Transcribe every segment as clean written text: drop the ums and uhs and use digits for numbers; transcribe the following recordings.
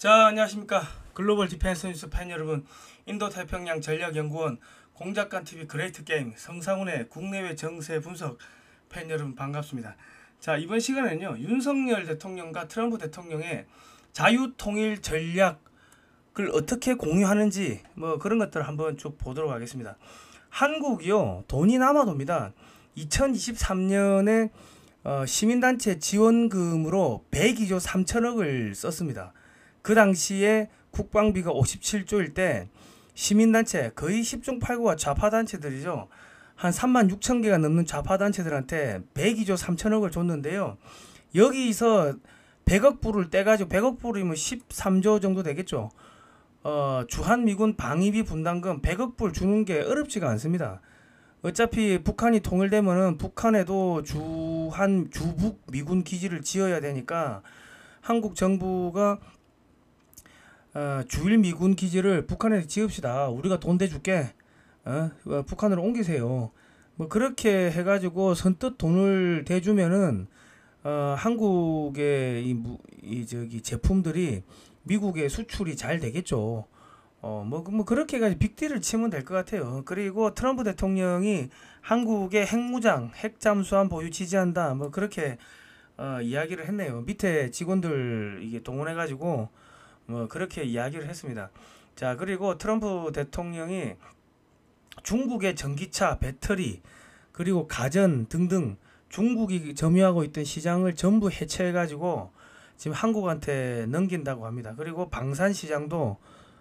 자, 안녕하십니까. 글로벌 디펜스 뉴스 팬 여러분, 인도태평양 전략연구원 공작관TV 그레이트 게임 성상훈의 국내외 정세 분석 팬 여러분 반갑습니다. 자, 이번 시간에는요, 윤석열 대통령과 트럼프 대통령의 자유통일 전략을 어떻게 공유하는지 뭐 그런 것들을 한번 쭉 보도록 하겠습니다. 한국이요, 돈이 남아도입니다. 2023년에 시민단체 지원금으로 102조 3천억을 썼습니다. 그 당시에 국방비가 57조일 때 시민단체 거의 10중 8구가 좌파단체들이죠. 한 3만 6천 개가 넘는 좌파단체들한테 102조 3천억을 줬는데요. 여기서 100억 불을 떼가지고 100억 불이면 13조 정도 되겠죠. 주한미군 방위비 분담금 100억 불 주는 게 어렵지가 않습니다. 어차피 북한이 통일되면은 북한에도 주북 미군 기지를 지어야 되니까 한국 정부가 주일 미군 기지를 북한에 지읍시다. 우리가 돈 대줄게. 북한으로 옮기세요. 뭐 그렇게 해가지고 선뜻 돈을 대주면은 한국의 저기 제품들이 미국에 수출이 잘 되겠죠. 뭐 그렇게 해가지고 빅딜을 치면 될 것 같아요. 그리고 트럼프 대통령이 한국의 핵무장, 핵잠수함 보유 지지한다. 뭐 그렇게 이야기를 했네요. 밑에 직원들 이게 동원해가지고 뭐 그렇게 이야기를 했습니다. 자, 그리고 트럼프 대통령이 중국의 전기차, 배터리, 그리고 가전 등등 중국이 점유하고 있던 시장을 전부 해체해가지고 지금 한국한테 넘긴다고 합니다. 그리고 방산 시장도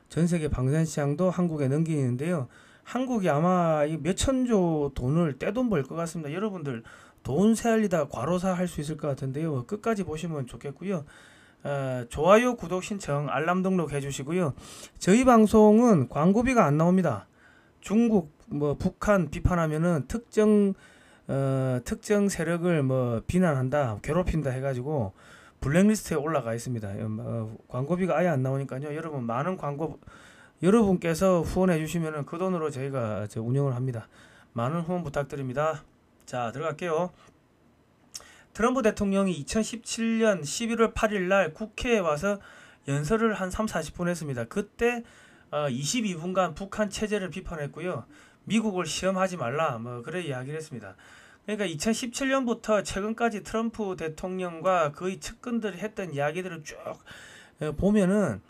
전 세계 방산 시장도 한국에 넘기는데요. 한국이 아마 몇 천조 돈을 떼돈 벌 것 같습니다. 여러분들 돈 세알리다 과로사 할 수 있을 것 같은데요. 끝까지 보시면 좋겠고요. 좋아요, 구독, 신청, 알람 등록 해주시고요. 저희 방송은 광고비가 안 나옵니다. 중국, 북한 비판하면은 특정 세력을 비난한다, 괴롭힌다 해가지고 블랙리스트에 올라가 있습니다. 광고비가 아예 안 나오니까요. 여러분 많은 여러분께서 후원해 주시면은 그 돈으로 저희가 운영을 합니다. 많은 후원 부탁드립니다. 자, 들어갈게요. 트럼프 대통령이 2017년 11월 8일 날 국회에 와서 연설을 한 3-40분 했습니다. 그때 22분간 북한 체제를 비판했고요. 미국을 시험하지 말라 그래 이야기를 했습니다. 그러니까 2017년부터 최근까지 트럼프 대통령과 그의 측근들이 했던 이야기들을 쭉 보면은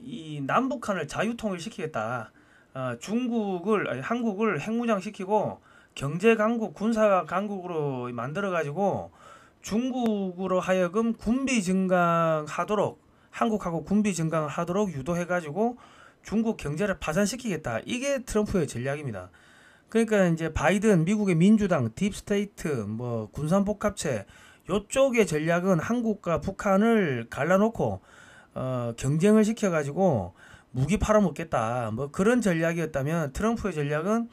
이 남북한을 자유통일 시키겠다. 한국을 핵무장시키고 경제 강국, 군사 강국으로 만들어 가지고 중국으로 하여금 군비 증강하도록, 한국하고 군비 증강하도록 유도해 가지고 중국 경제를 파산시키겠다. 이게 트럼프의 전략입니다. 그러니까 이제 바이든 미국의 민주당, 딥스테이트, 군산복합체 요쪽의 전략은 한국과 북한을 갈라놓고 경쟁을 시켜 가지고 무기 팔아먹겠다. 그런 전략이었다면 트럼프의 전략은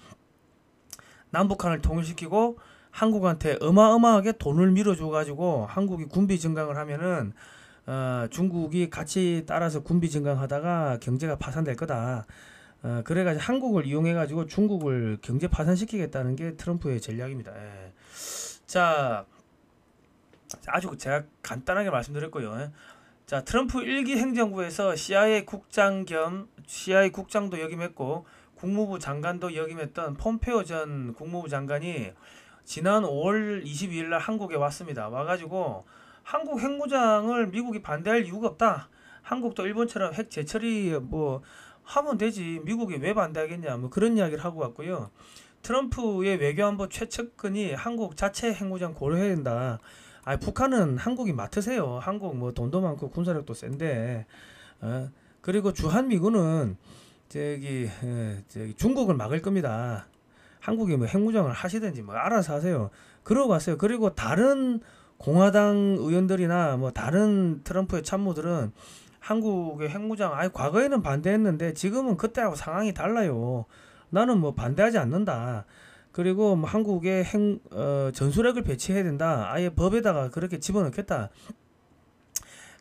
남북한을 통일시키고 한국한테 어마어마하게 돈을 밀어줘가지고 한국이 군비 증강을 하면은 중국이 같이 따라서 군비 증강하다가 경제가 파산될 거다. 그래가지고 한국을 이용해가지고 중국을 경제 파산시키겠다는 게 트럼프의 전략입니다. 예. 자, 아주 제가 간단하게 말씀드렸고요. 자, 트럼프 1기 행정부에서 CIA 국장 겸 CIA 국장도 역임했고 국무부 장관도 역임했던 폼페오 전 국무부 장관이 지난 5월 22일 날 한국에 왔습니다. 와가지고 한국 핵무장을 미국이 반대할 이유가 없다. 한국도 일본처럼 핵 재처리 하면 되지. 미국이 왜 반대하겠냐. 그런 이야기를 하고 왔고요. 트럼프의 외교안보 최측근이 한국 자체 핵무장 고려해야 된다. 북한은 한국이 맡으세요. 한국 돈도 많고 군사력도 센데. 그리고 주한미군은 저기 중국을 막을 겁니다. 한국이 핵무장을 하시든지 알아서 하세요. 그러고 갔어요. 그리고 다른 공화당 의원들이나 다른 트럼프의 참모들은 한국의 핵무장 과거에는 반대했는데 지금은 그때하고 상황이 달라요. 나는 반대하지 않는다. 그리고 한국에 전술핵을 배치해야 된다. 아예 법에다가 그렇게 집어넣겠다.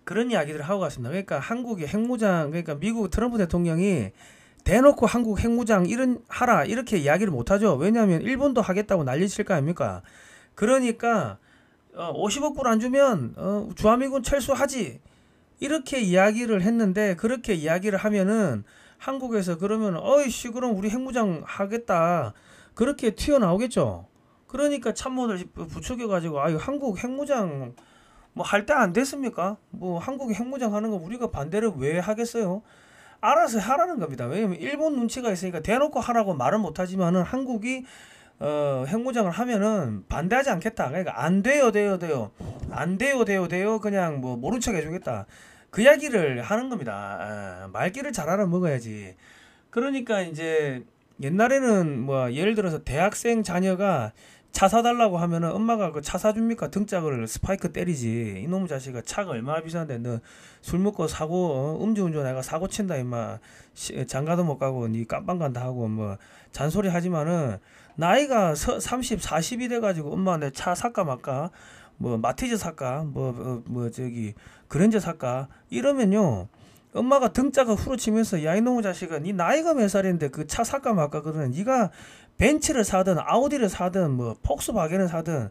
그런 이야기들을 하고 갔습니다. 그러니까 한국의 핵무장, 그러니까 미국 트럼프 대통령이 대놓고 한국 핵무장 하라 이렇게 이야기를 못하죠. 왜냐하면 일본도 하겠다고 난리칠 거 아닙니까? 그러니까 50억 불 안 주면 주한미군 철수하지. 이렇게 이야기를 했는데 그렇게 이야기를 하면은 한국에서 그러면 어이씨 그럼 우리 핵무장 하겠다 그렇게 튀어나오겠죠. 그러니까 참모들 부추겨 가지고 아유 한국 핵무장 뭐 할 때 안 됐습니까? 뭐 한국이 핵무장 하는 거 우리가 반대를 왜 하겠어요? 알아서 하라는 겁니다. 왜냐면 일본 눈치가 있으니까 대놓고 하라고 말은 못하지만은 한국이 핵무장을 하면은 반대하지 않겠다. 그러니까 안 돼요, 돼요, 돼요. 안 돼요, 돼요, 돼요. 그냥 뭐 모른 척 해주겠다. 그 이야기를 하는 겁니다. 말귀를 잘 알아먹어야지. 그러니까 이제 옛날에는 뭐 예를 들어서 대학생 자녀가 차 사달라고 하면은 엄마가 그 차 사줍니까? 등짝을 스파이크 때리지. 이놈의 자식아 차가 얼마나 비싼데 너 술 먹고 사고 음주운전 해가 사고 친다 임마. 장가도 못 가고 니 깜빵 간다 하고 뭐 잔소리 하지만은 나이가 30, 40이 돼가지고 엄마 내 차 살까 말까? 뭐 마티즈 살까? 뭐 저기 그랜저 살까? 이러면요. 엄마가 등짝을 후려치면서 야 이놈의 자식아 니 나이가 몇 살인데 그 차 살까 말까 그러는 니가 벤츠를 사든 아우디를 사든 뭐 폭스바겐을 사든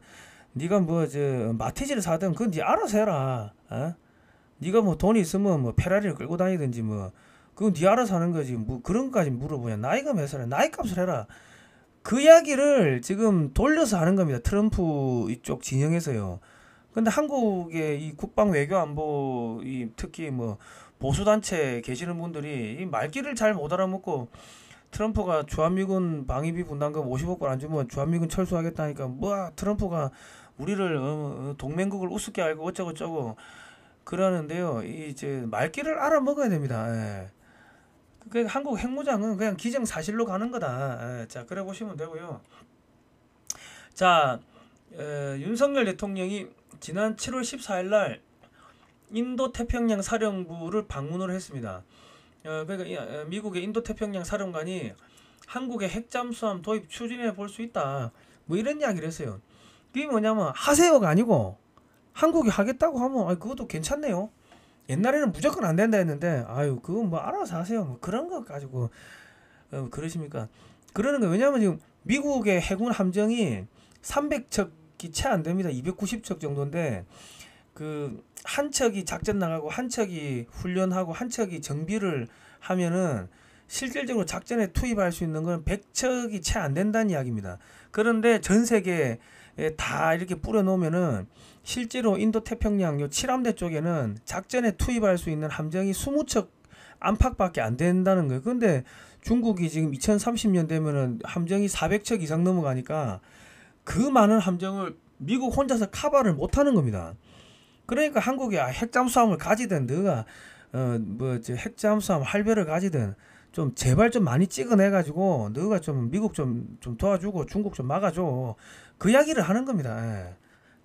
네가 뭐 저 마티즈를 사든 그건 네 알아서 해라. 어? 네가 뭐 돈이 있으면 뭐 페라리를 끌고 다니든지 뭐 그건 네 알아서 하는 거지. 뭐 그런 것까지 물어보냐. 나이가 몇 살이야. 나이 값을 해라. 그 이야기를 지금 돌려서 하는 겁니다. 트럼프 이쪽 진영에서요. 근데 한국의 이 국방 외교 안보 이 특히 뭐 보수 단체 계시는 분들이 이 말귀를 잘 못 알아먹고 트럼프가 주한미군 방위비 분담금 50억 불 안 주면 주한미군 철수하겠다니까 뭐 트럼프가 우리를 동맹국을 우습게 알고 어쩌고 저쩌고 그러는데요. 이제 말귀를 알아먹어야 됩니다. 예. 그 한국 핵무장은 그냥 기정사실로 가는 거다. 예. 자, 그래 보시면 되고요. 자, 윤석열 대통령이 지난 7월 14일 날 인도 태평양 사령부를 방문을 했습니다. 그러니까 미국의 인도 태평양 사령관이 한국의 핵잠수함 도입 추진해 볼 수 있다. 뭐 이런 이야기를 했어요. 그게 뭐냐면 하세요가 아니고 한국이 하겠다고 하면 그것도 괜찮네요. 옛날에는 무조건 안 된다 했는데 아유 그거 뭐 알아서 하세요. 뭐 그런 거 가지고 그러십니까? 그러는 거 왜냐면 지금 미국의 해군 함정이 300척이 채 안 됩니다. 290척 정도인데 그 한 척이 작전 나가고 한 척이 훈련하고 한 척이 정비를 하면은 실질적으로 작전에 투입할 수 있는 건 100척이 채 안 된다는 이야기입니다. 그런데 전 세계에 다 이렇게 뿌려 놓으면은 실제로 인도 태평양 요 7함대 쪽에는 작전에 투입할 수 있는 함정이 20척 안팎밖에 안 된다는 거예요. 근데 중국이 지금 2030년 되면은 함정이 400척 이상 넘어가니까 그 많은 함정을 미국 혼자서 커버를 못 하는 겁니다. 그러니까 한국이 핵잠수함을 가지든 너가 핵잠수함 할배를 가지든 좀 제발 좀 많이 찍어내 가지고 너가 좀 미국 좀 도와주고 중국 좀 막아줘 그 이야기를 하는 겁니다. 예.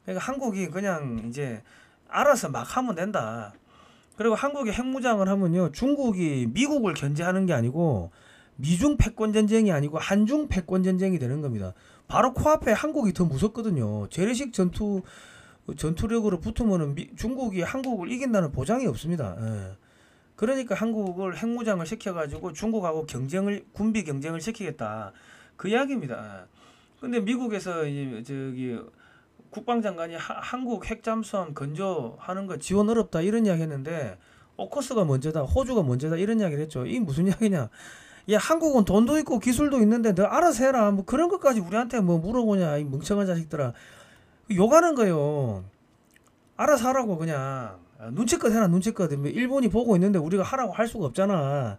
그러니까 한국이 그냥 이제 알아서 막 하면 된다. 그리고 한국이 핵무장을 하면요 중국이 미국을 견제하는 게 아니고 미중 패권 전쟁이 아니고 한중 패권 전쟁이 되는 겁니다. 바로 코앞에 한국이 더 무섭거든요. 재래식 전투력으로 붙으면은 중국이 한국을 이긴다는 보장이 없습니다. 예. 그러니까 한국을 핵무장을 시켜가지고 중국하고 군비 경쟁을 시키겠다. 그 이야기입니다. 근데 미국에서 저기 국방장관이 한국 핵잠수함 건조하는 거 지원 어렵다 이런 이야기 했는데 오커스가 먼저다, 호주가 먼저다 이런 이야기를 했죠. 이게 무슨 이야기냐? 야 한국은 돈도 있고 기술도 있는데 너 알아서 해라. 뭐 그런 것까지 우리한테 뭐 물어보냐 이 멍청한 자식들아. 욕하는 거예요. 알아서 하라고 그냥 눈치껏 해라 눈치껏. 일본이 보고 있는데 우리가 하라고 할 수가 없잖아.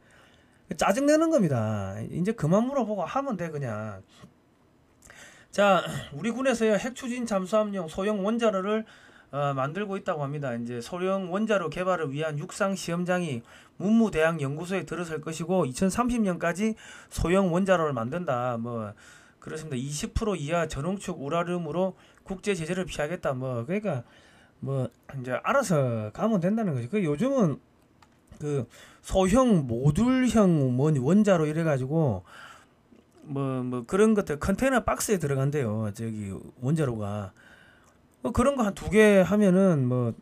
짜증내는 겁니다. 이제 그만 물어보고 하면 돼 그냥. 자, 우리 군에서요 핵추진 잠수함용 소형 원자로를 만들고 있다고 합니다. 이제 소형 원자로 개발을 위한 육상 시험장이 문무대학 연구소에 들어설 것이고 2030년까지 소형 원자로를 만든다. 뭐 그렇습니다. 20% 이하 전홍축 우라늄으로 국제 제재를 피하겠다. 뭐 그러니까 뭐 이제 알아서 가면 된다는 거죠. 그 요즘은 그 소형 모듈형 원자로 이래 가지고 뭐 그런 것들 컨테이너 박스에 들어간대요. 저기 원자로가 뭐 그런 거 한 2개 하면은 뭐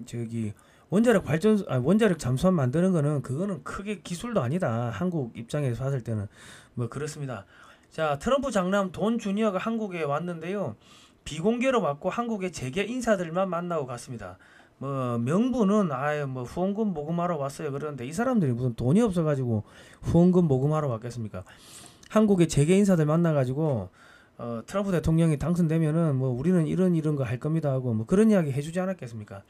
저기 원자력 잠수함 만드는 거는 그거는 크게 기술도 아니다. 한국 입장에서 봤을 때는 뭐 그렇습니다. 자, 트럼프 장남 돈 주니어가 한국에 왔는데요. 비공개로 왔고 한국의 재계 인사들만 만나고 갔습니다. 뭐 명분은 아예 뭐 후원금 모금하러 왔어요 그러는데 이 사람들이 무슨 돈이 없어가지고 후원금 모금하러 왔겠습니까? 한국의 재계 인사들 만나가지고 트럼프 대통령이 당선되면은 뭐 우리는 이런 거 할 겁니다 하고 뭐 그런 이야기 해주지 않았겠습니까?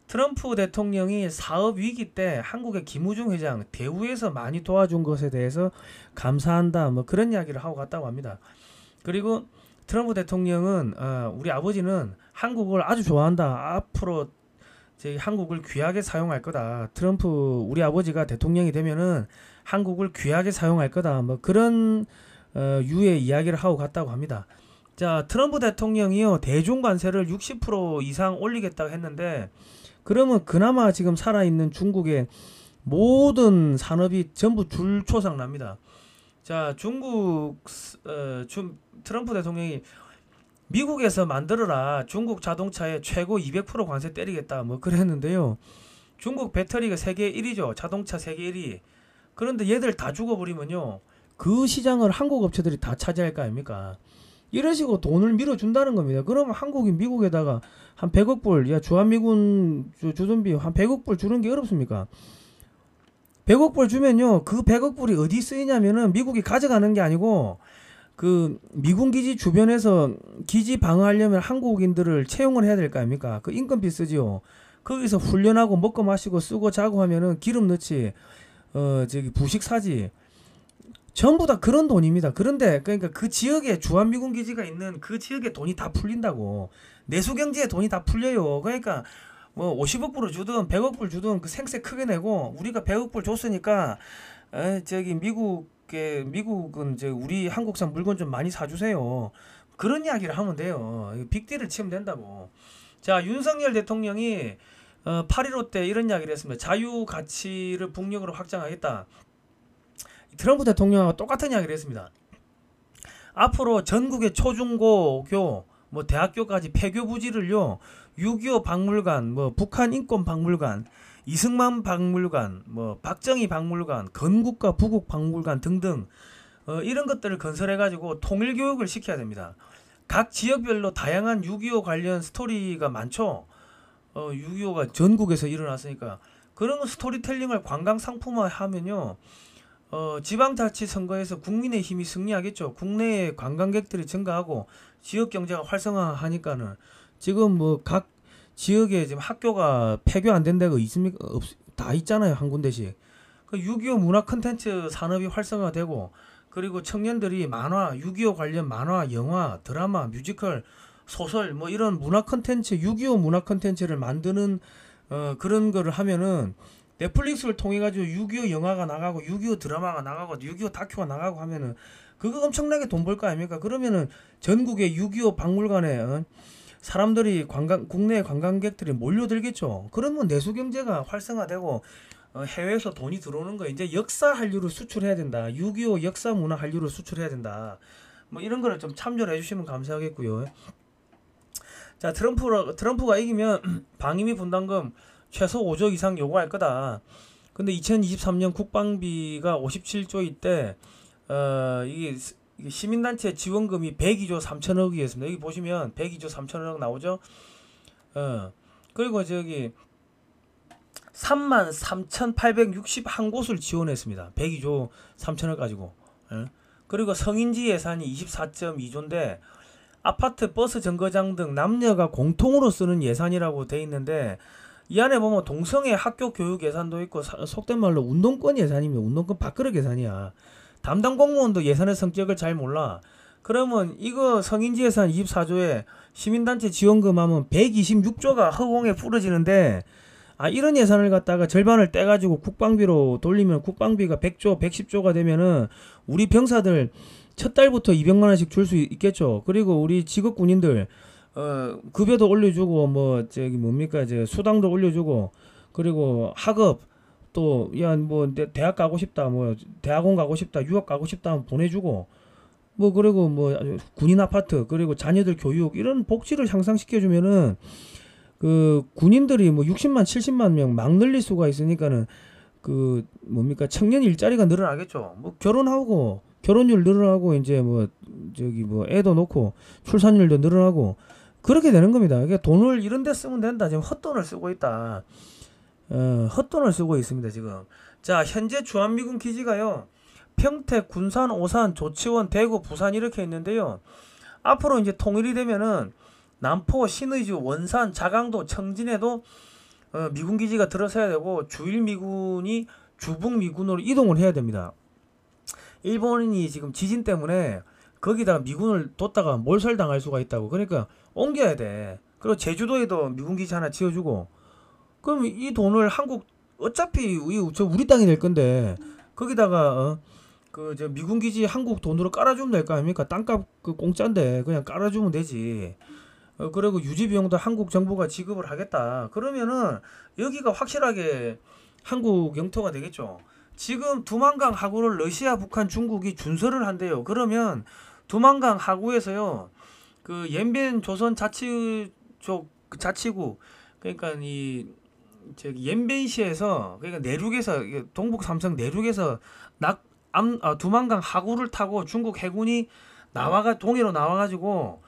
트럼프 대통령이 사업 위기 때 한국의 김우중 회장 대우에서 많이 도와준 것에 대해서 감사한다 뭐 그런 이야기를 하고 갔다고 합니다. 그리고 트럼프 대통령은 우리 아버지는 한국을 아주 좋아한다. 앞으로 저희 한국을 귀하게 사용할 거다. 트럼프 우리 아버지가 대통령이 되면은 한국을 귀하게 사용할 거다. 뭐 그런 유의 이야기를 하고 갔다고 합니다. 자, 트럼프 대통령이요 대중 관세를 60% 이상 올리겠다고 했는데 그러면 그나마 지금 살아있는 중국의 모든 산업이 전부 줄초상 납니다. 자, 트럼프 대통령이 미국에서 만들어라 중국 자동차에 최고 200% 관세 때리겠다 뭐 그랬는데요. 중국 배터리가 세계 1위죠. 자동차 세계 1위. 그런데 얘들 다 죽어버리면요. 그 시장을 한국 업체들이 다 차지할 거 아닙니까? 이런 식으로 돈을 밀어준다는 겁니다. 그러면 한국이 미국에다가 한 100억 불, 야 주한미군 주둔비 한 100억 불 주는 게 어렵습니까? 100억 불 주면요. 그 100억 불이 어디 쓰이냐면은 미국이 가져가는 게 아니고 그 미군 기지 주변에서 기지 방어하려면 한국인들을 채용을 해야 될 거 아닙니까? 그 인건비 쓰지요. 거기서 훈련하고 먹고 마시고 쓰고 자고 하면은 기름 넣지, 저기 부식 사지. 전부 다 그런 돈입니다. 그런데 그러니까 그 지역에 주한미군 기지가 있는 그 지역에 돈이 다 풀린다고. 내수경제에 돈이 다 풀려요. 그러니까 뭐 50억 불을 주든 100억 불 주든 그 생세 크게 내고 우리가 100억 불 줬으니까 저기 미국은 이제 우리 한국산 물건 좀 많이 사주세요. 그런 이야기를 하면 돼요. 빅딜을 치면 된다고. 자, 윤석열 대통령이 8.15 때 이런 이야기를 했습니다. 자유 가치를 북녘으로 확장하겠다. 트럼프 대통령하고 똑같은 이야기를 했습니다. 앞으로 전국의 초중고교 뭐 대학교까지 폐교 부지를요 6.25 박물관, 뭐 북한 인권 박물관, 이승만 박물관, 뭐 박정희 박물관, 건국과 부국 박물관 등등 이런 것들을 건설해가지고 통일교육을 시켜야 됩니다. 각 지역별로 다양한 6.25 관련 스토리가 많죠. 6.25가 전국에서 일어났으니까 그런 스토리텔링을 관광 상품화하면요. 지방자치 선거에서 국민의힘이 승리하겠죠. 국내에 관광객들이 증가하고 지역 경제가 활성화하니까는 지금 뭐 각 지역에 지금 학교가 폐교 안 된 데가 있습니까? 다 있잖아요. 한 군데씩. 그 6.25 문화 콘텐츠 산업이 활성화되고 그리고 청년들이 만화, 6.25 관련 만화, 영화, 드라마, 뮤지컬, 소설 뭐 이런 문화 콘텐츠, 6.25 문화 콘텐츠를 만드는 그런 거를 하면은 넷플릭스를 통해 가지고 6.25 영화가 나가고 6.25 드라마가 나가고 6.25 다큐가 나가고 하면은 그거 엄청나게 돈 벌 거 아닙니까? 그러면은 전국의 6.25 박물관에 사람들이 국내 관광객들이 몰려들겠죠. 그러면 내수 경제가 활성화되고 해외에서 돈이 들어오는 거 이제 역사 한류를 수출해야 된다. 6.25 역사 문화 한류를 수출해야 된다. 뭐 이런 거를 좀 참조를 해주시면 감사하겠고요. 자, 트럼프가 이기면 방위비 분담금 최소 5조 이상 요구할 거다. 근데 2023년 국방비가 57조일 때 이게 시민단체 지원금이 102조 3천억이었습니다. 여기 보시면 102조 3천억 나오죠. 그리고 저기 33,861곳을 지원했습니다. 102조 3천억 가지고. 그리고 성인지 예산이 24.2조인데 아파트, 버스 정거장 등 남녀가 공통으로 쓰는 예산이라고 돼 있는데 이 안에 보면 동성애 학교 교육 예산도 있고 속된 말로 운동권 예산입니다. 운동권 밥그릇 예산이야. 담당 공무원도 예산의 성격을 잘 몰라. 그러면 이거 성인지 예산 24조에 시민단체 지원금 하면 126조가 허공에 부러지는데 이런 예산을 갖다가 절반을 떼가지고 국방비로 돌리면 국방비가 100조, 110조가 되면은 우리 병사들 첫 달부터 200만 원씩 줄 수 있겠죠. 그리고 우리 직업 군인들 급여도 올려주고 뭐 저기 뭡니까 이제 수당도 올려주고 그리고 학업 또 야 뭐 대학 가고 싶다 뭐 대학원 가고 싶다 유학 가고 싶다 하면 보내주고 뭐 그리고 뭐 군인 아파트 그리고 자녀들 교육 이런 복지를 향상시켜주면은 그 군인들이 뭐 60만 70만 명 막 늘릴 수가 있으니까는 그 뭡니까 청년 일자리가 늘어나겠죠. 뭐 결혼율 늘어나고 이제 뭐 저기 뭐 애도 놓고 출산율도 늘어나고 그렇게 되는 겁니다. 이게 돈을 이런 데 쓰면 된다. 지금 헛돈을 쓰고 있다. 헛돈을 쓰고 있습니다, 지금. 자, 현재 주한미군 기지가요. 평택, 군산, 오산, 조치원, 대구, 부산 이렇게 있는데요. 앞으로 이제 통일이 되면은 남포, 신의주, 원산, 자강도, 청진에도 미군 기지가 들어서야 되고 주일 미군이 주북 미군으로 이동을 해야 됩니다. 일본이 지금 지진 때문에 거기다가 미군을 뒀다가 몰살당할 수가 있다고. 그러니까 옮겨야 돼. 그리고 제주도에도 미군 기지 하나 지어주고. 그럼 이 돈을 한국 어차피 우리 땅이 될 건데 거기다가 저 미군 기지 한국 돈으로 깔아주면 될 거 아닙니까? 땅값 그 공짜인데 그냥 깔아주면 되지. 그리고 유지 비용도 한국 정부가 지급을 하겠다. 그러면은 여기가 확실하게 한국 영토가 되겠죠. 지금 두만강 하구를 러시아, 북한, 중국이 준설을 한대요. 그러면 두만강 하구에서요, 그 연변 조선 자치구, 그러니까 이 저기 연변시에서, 그러니까 내륙에서, 동북 삼성 내륙에서 두만강 하구를 타고 중국 해군이 동해로 나와가지고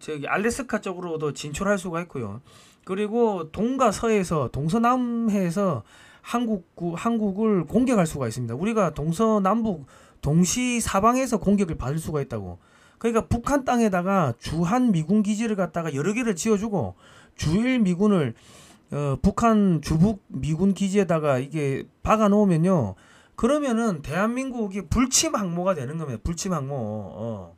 저기 알래스카 쪽으로도 진출할 수가 있고요. 그리고 동과 서에서 동서남해에서 한국을 공격할 수가 있습니다. 우리가 동서남북 동시 사방에서 공격을 받을 수가 있다고. 그러니까 북한 땅에다가 주한 미군 기지를 갖다가 여러 개를 지어주고 주일 미군을 북한 주북 미군 기지에다가 이게 박아 놓으면요. 그러면은 대한민국이 불침 항모가 되는 겁니다. 불침 항모.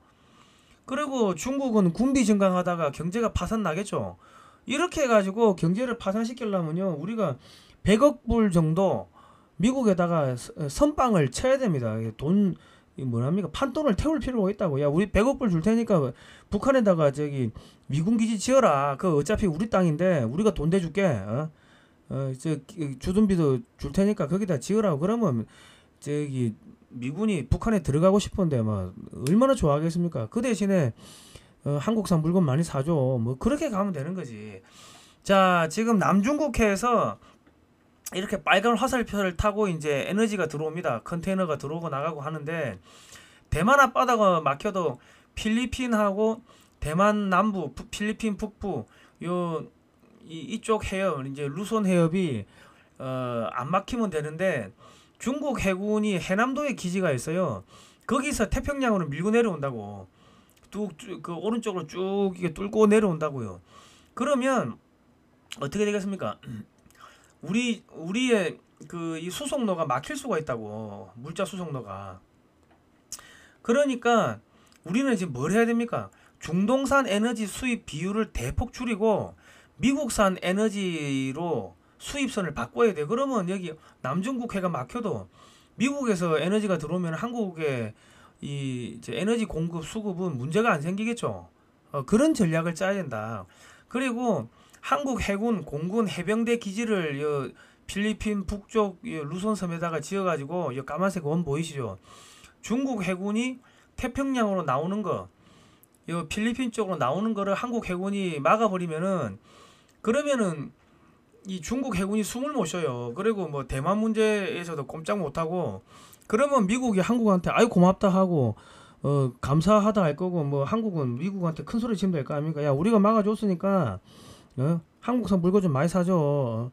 그리고 중국은 군비 증강하다가 경제가 파산 나겠죠. 이렇게 해가지고 경제를 파산시키려면요, 우리가 100억 불 정도 미국에다가 선빵을 쳐야 됩니다. 돈 뭐랍니까? 판돈을 태울 필요가 있다고. 야, 우리 100억 불 줄 테니까 북한에다가 저기 미군 기지 지어라. 그 어차피 우리 땅인데 우리가 돈 대줄게. 저 주둔비도 줄 테니까 거기다 지으라고. 그러면 저기 미군이 북한에 들어가고 싶은데 막 얼마나 좋아하겠습니까? 그 대신에 한국산 물건 많이 사줘. 뭐 그렇게 가면 되는 거지. 자, 지금 남중국해에서 이렇게 빨간 화살표를 타고 이제 에너지가 들어옵니다. 컨테이너가 들어오고 나가고 하는데 대만 앞바다가 막혀도 필리핀하고 대만 남부, 필리핀 북부 이쪽 해협, 이제 루손 해협이 안 막히면 되는데 중국 해군이 해남도에 기지가 있어요. 거기서 태평양으로 밀고 내려온다고. 그 오른쪽으로 쭉 이게 뚫고 내려온다고요. 그러면 어떻게 되겠습니까? 우리의 그 이 수송로가 막힐 수가 있다고. 물자 수송로가. 그러니까 우리는 지금 뭘 해야 됩니까? 중동산 에너지 수입 비율을 대폭 줄이고 미국산 에너지로 수입선을 바꿔야 돼. 그러면 여기 남중국해가 막혀도 미국에서 에너지가 들어오면 한국의 에너지 공급 수급은 문제가 안 생기겠죠. 그런 전략을 짜야 된다. 그리고 한국 해군, 공군, 해병대 기지를 필리핀 북쪽 루손섬에다가 지어가지고 까만색 원 보이시죠? 중국 해군이 태평양으로 나오는 거, 필리핀 쪽으로 나오는 거를 한국 해군이 막아버리면은, 그러면은 이 중국 해군이 숨을 못 쉬어요. 그리고 뭐 대만 문제에서도 꼼짝 못하고, 그러면 미국이 한국한테 아이 고맙다 하고 감사하다 할 거고, 뭐 한국은 미국한테 큰 소리 치면 될 거 아닙니까? 야, 우리가 막아줬으니까 한국산 물건 좀 많이 사줘.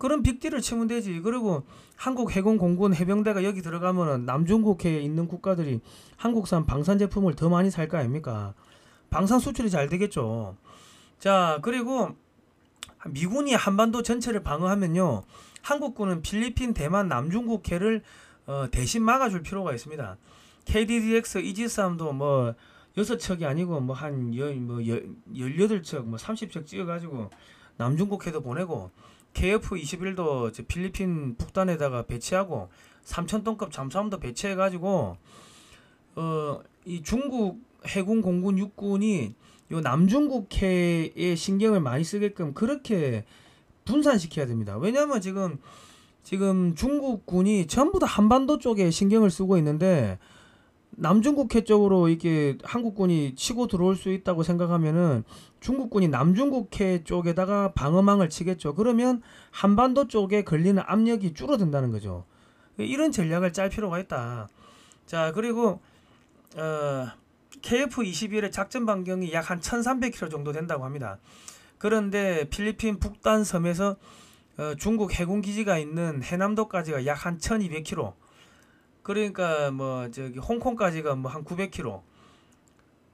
그런 빅딜을 치면 되지. 그리고 한국 해군, 공군, 해병대가 여기 들어가면은 남중국해에 있는 국가들이 한국산 방산 제품을 더 많이 살 거 아닙니까? 방산 수출이 잘 되겠죠. 자, 그리고 미군이 한반도 전체를 방어하면요, 한국군은 필리핀, 대만, 남중국해를 대신 막아줄 필요가 있습니다. KDDX 이지스함도 뭐 6척이 아니고 뭐 한 18척, 뭐 30척 찍어가지고 남중국해도 보내고, KF-21도 필리핀 북단에다가 배치하고 3,000톤급 잠수함도 배치해가지고 이 중국 해군, 공군, 육군이 요 남중국해에 신경을 많이 쓰게끔 그렇게 분산시켜야 됩니다. 왜냐하면 지금 중국군이 전부 다 한반도 쪽에 신경을 쓰고 있는데 남중국해 쪽으로 이게 한국군이 치고 들어올 수 있다고 생각하면은 중국군이 남중국해 쪽에다가 방어망을 치겠죠. 그러면 한반도 쪽에 걸리는 압력이 줄어든다는 거죠. 이런 전략을 짤 필요가 있다. 자, 그리고 KF-21의 작전 반경이 약 한 1300km 정도 된다고 합니다. 그런데 필리핀 북단 섬에서 중국 해군 기지가 있는 해남도까지가 약 한 1200km. 그러니까 뭐 저기 홍콩까지가 뭐 한 900km.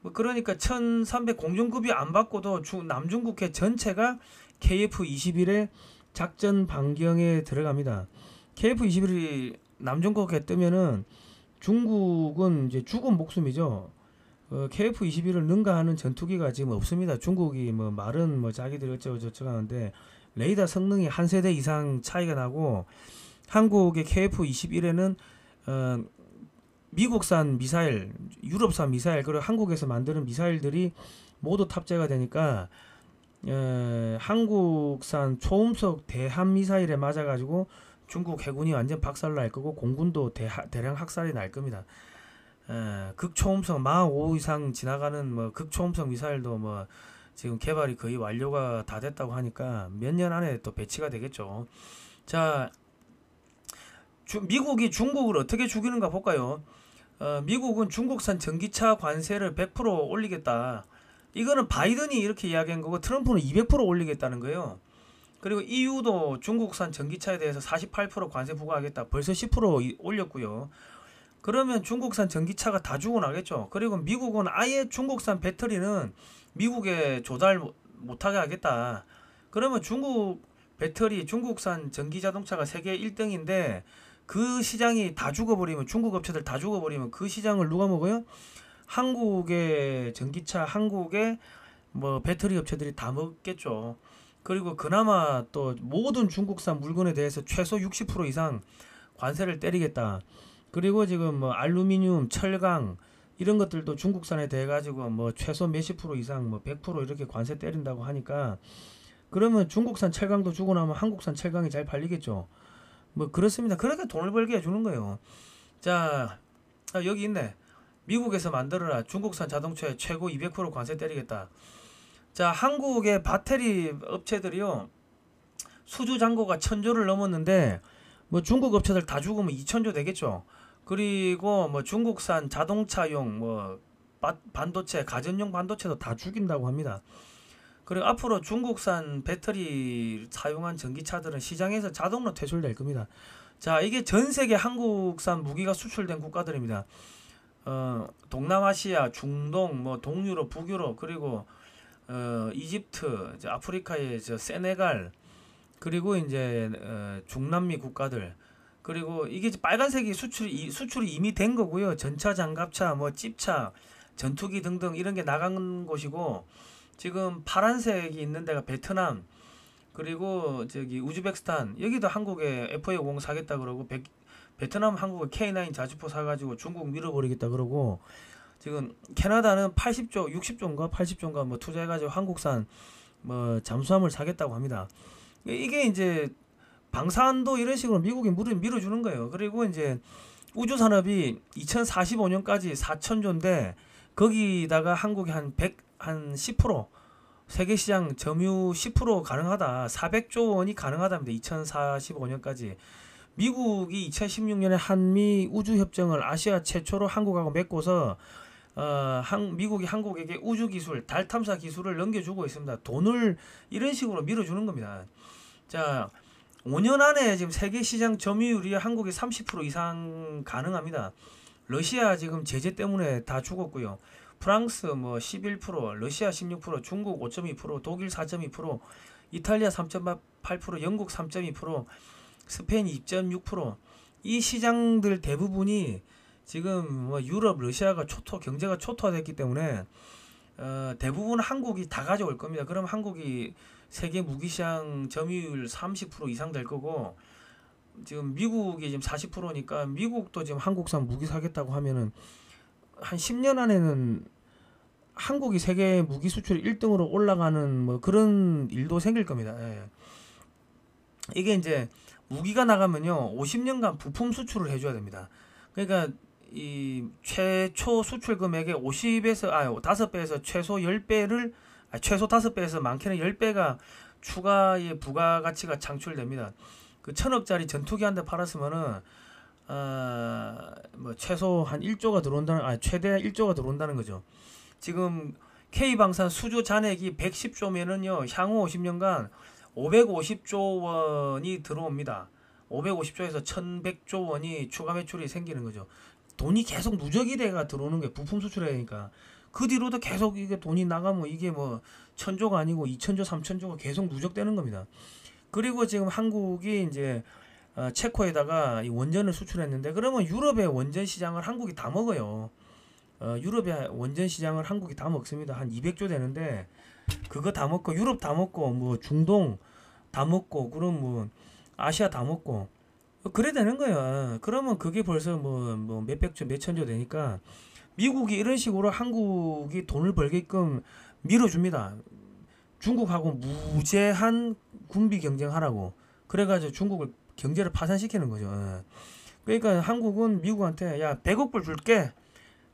뭐 그러니까 1300 공중급이 안 받고도 남중국해 전체가 KF-21의 작전 반경에 들어갑니다. KF-21이 남중국해에 뜨면은 중국은 이제 죽은 목숨이죠. KF-21을 능가하는 전투기가 지금 없습니다. 중국이 뭐 말은 뭐 자기들이 어쩌고 저쩌고 하는데 레이더 성능이 한 세대 이상 차이가 나고, 한국의 KF-21에는 미국산 미사일, 유럽산 미사일, 그리고 한국에서 만드는 미사일들이 모두 탑재가 되니까 한국산 초음속 대함 미사일에 맞아가지고 중국 해군이 완전 박살날 거고, 공군도 대량 학살이 날 겁니다. 극초음속 마 5 이상 지나가는 뭐 극초음속 미사일도 뭐 지금 개발이 거의 완료가 다 됐다고 하니까 몇 년 안에 또 배치가 되겠죠. 자, 미국이 중국을 어떻게 죽이는가 볼까요? 미국은 중국산 전기차 관세를 100% 올리겠다. 이거는 바이든이 이렇게 이야기한 거고, 트럼프는 200% 올리겠다는 거예요. 그리고 EU도 중국산 전기차에 대해서 48% 관세 부과하겠다. 벌써 10% 올렸고요. 그러면 중국산 전기차가 다 죽어나겠죠. 그리고 미국은 아예 중국산 배터리는 미국에 조달 못하게 하겠다. 그러면 중국 배터리, 중국산 전기자동차가 세계 1등인데 그 시장이 다 죽어버리면, 중국 업체들 다 죽어버리면 그 시장을 누가 먹어요? 한국의 전기차, 한국의 뭐 배터리 업체들이 다 먹겠죠. 그리고 그나마 또 모든 중국산 물건에 대해서 최소 60% 이상 관세를 때리겠다. 그리고 지금 뭐 알루미늄, 철강 이런 것들도 중국산에 대해 가지고 뭐 최소 몇십 프로 이상 뭐 100% 이렇게 관세 때린다고 하니까, 그러면 중국산 철강도 주고 나면 한국산 철강이 잘 팔리겠죠. 뭐 그렇습니다. 그렇게 돈을 벌게 해주는 거예요. 자, 여기 있네. 미국에서 만들어라. 중국산 자동차에 최고 200% 관세 때리겠다. 자, 한국의 배터리 업체들이요, 수주 잔고가 1000조를 넘었는데 뭐 중국 업체들 다 죽으면 2000조 되겠죠. 그리고 뭐 중국산 자동차용 뭐 반도체, 가전용 반도체도 다 죽인다고 합니다. 그리고 앞으로 중국산 배터리 사용한 전기차들은 시장에서 자동으로 퇴출될 겁니다. 자, 이게 전 세계 한국산 무기가 수출된 국가들입니다. 동남아시아, 중동, 뭐 동유럽, 북유럽, 그리고 이집트, 아프리카의 세네갈, 그리고 이제 중남미 국가들, 그리고 이게 빨간색이 수출이 이미 된 거고요. 전차, 장갑차, 뭐 찝차, 전투기 등등 이런 게 나간 곳이고, 지금 파란색이 있는 데가 베트남, 그리고 저기 우즈베키스탄, 여기도 한국에 F-50 사겠다 그러고, 베트남 한국에 K9 자주포 사가지고 중국 밀어버리겠다 그러고, 지금 캐나다는 80조, 60조인가 80조인가 뭐 투자해가지고 한국산 뭐 잠수함을 사겠다고 합니다. 이게 이제 방산도 이런 식으로 미국이 밀어주는 거예요. 그리고 이제 우주산업이 2045년까지 4천조인데 거기다가 한국이 한 10% 세계시장 점유 10% 가능하다. 400조 원이 가능하답니다. 2045년까지. 미국이 2016년에 한미 우주협정을 아시아 최초로 한국하고 맺고서 미국이 한국에게 우주기술, 달 탐사 기술을 넘겨주고 있습니다. 돈을 이런 식으로 밀어주는 겁니다. 자, 5년 안에 지금 세계시장 점유율이 한국이 30% 이상 가능합니다. 러시아 지금 제재 때문에 다 죽었고요. 프랑스 뭐 11%, 러시아 16%, 중국 5.2%, 독일 4.2%, 이탈리아 3.8%, 영국 3.2%, 스페인 2.6%. 이 시장들 대부분이 지금 뭐 유럽, 러시아가 경제가 초토화됐기 때문에 대부분 한국이 다 가져올 겁니다. 그럼 한국이 세계 무기시장 점유율 30% 이상 될 거고, 지금 미국이 지금 40%니까 미국도 지금 한국산 무기 사겠다고 하면은 한 10년 안에는 한국이 세계 무기 수출 1등으로 올라가는 뭐 그런 일도 생길 겁니다. 예. 이게 이제 무기가 나가면요 50년간 부품 수출을 해줘야 됩니다. 그러니까 이 최초 수출 금액의 5배에서 최소 10배를 최소 5배에서 많게는 10배가 추가의 부가가치가 창출됩니다. 그 1000억짜리 전투기 한 대 팔았으면은 뭐 최소 한 1조가 들어온다는 최대 1조가 들어온다는 거죠. 지금 K방산 수주 잔액이 110조면은요 향후 50년간 550조 원이 들어옵니다. 550조에서 1100조 원이 추가 매출이 생기는 거죠. 돈이 계속 누적이 돼가 들어오는 게 부품 수출해야 하니까 그 뒤로도 계속 이게 돈이 나가면 이게 뭐 1000조가 아니고 2000조 3000조가 계속 누적되는 겁니다. 그리고 지금 한국이 이제 체코에다가 이 원전을 수출했는데 그러면 유럽의 원전 시장을 한국이 다 먹어요. 유럽의 원전 시장을 한국이 다 먹습니다. 한 200조 되는데 그거 다 먹고 유럽 다 먹고 뭐 중동 다 먹고 그럼 뭐 아시아 다 먹고 그래 되는 거야. 그러면 그게 벌써 뭐 몇백조 몇천조 되니까 미국이 이런 식으로 한국이 돈을 벌게끔 밀어줍니다. 중국하고 무제한 군비 경쟁하라고 그래가지고 중국을 경제를 파산시키는 거죠. 그러니까 한국은 미국한테 야 100억 불 줄게.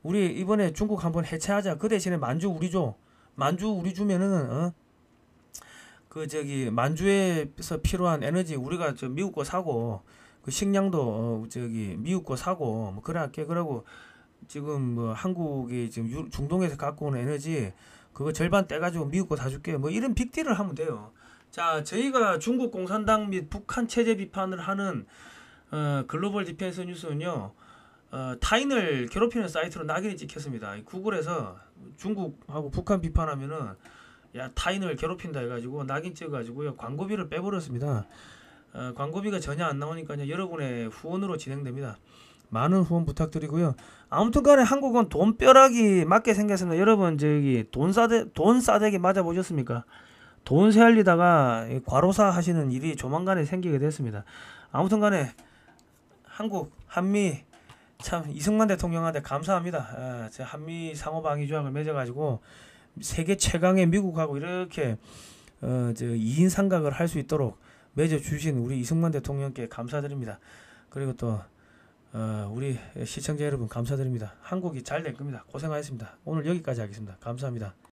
우리 이번에 중국 한번 해체하자. 그 대신에 만주 우리 줘. 만주 우리 주면은 그 저기 만주에서 필요한 에너지 우리가 저 미국 거 사고 그 식량도 저기 미국 거 사고 뭐 그래 할게. 그러고 지금 뭐 한국이 지금 중동에서 갖고 오는 에너지 그거 절반 떼가지고 미국 거 사줄게. 뭐 이런 빅딜을 하면 돼요. 자, 저희가 중국 공산당 및 북한 체제 비판을 하는 글로벌 디펜스 뉴스는요. 타인을 괴롭히는 사이트로 낙인이 찍혔습니다. 구글에서 중국하고 북한 비판하면은 야 타인을 괴롭힌다 해가지고 낙인 찍어가지고요 광고비를 빼버렸습니다. 광고비가 전혀 안 나오니까요 여러분의 후원으로 진행됩니다. 많은 후원 부탁드리고요. 아무튼간에 한국은 돈벼락이 맞게 생겼습니다. 여러분 저기 돈 싸대기 맞아 보셨습니까? 돈 세알리다가 과로사 하시는 일이 조만간에 생기게 됐습니다. 아무튼간에 한국 한미 참 이승만 대통령한테 감사합니다. 한미 상호방위 조약을 맺어가지고 세계 최강의 미국하고 이렇게 저 2인 삼각을 할 수 있도록 맺어주신 우리 이승만 대통령께 감사드립니다. 그리고 또 우리 시청자 여러분 감사드립니다. 한국이 잘 될 겁니다. 고생하셨습니다. 오늘 여기까지 하겠습니다. 감사합니다.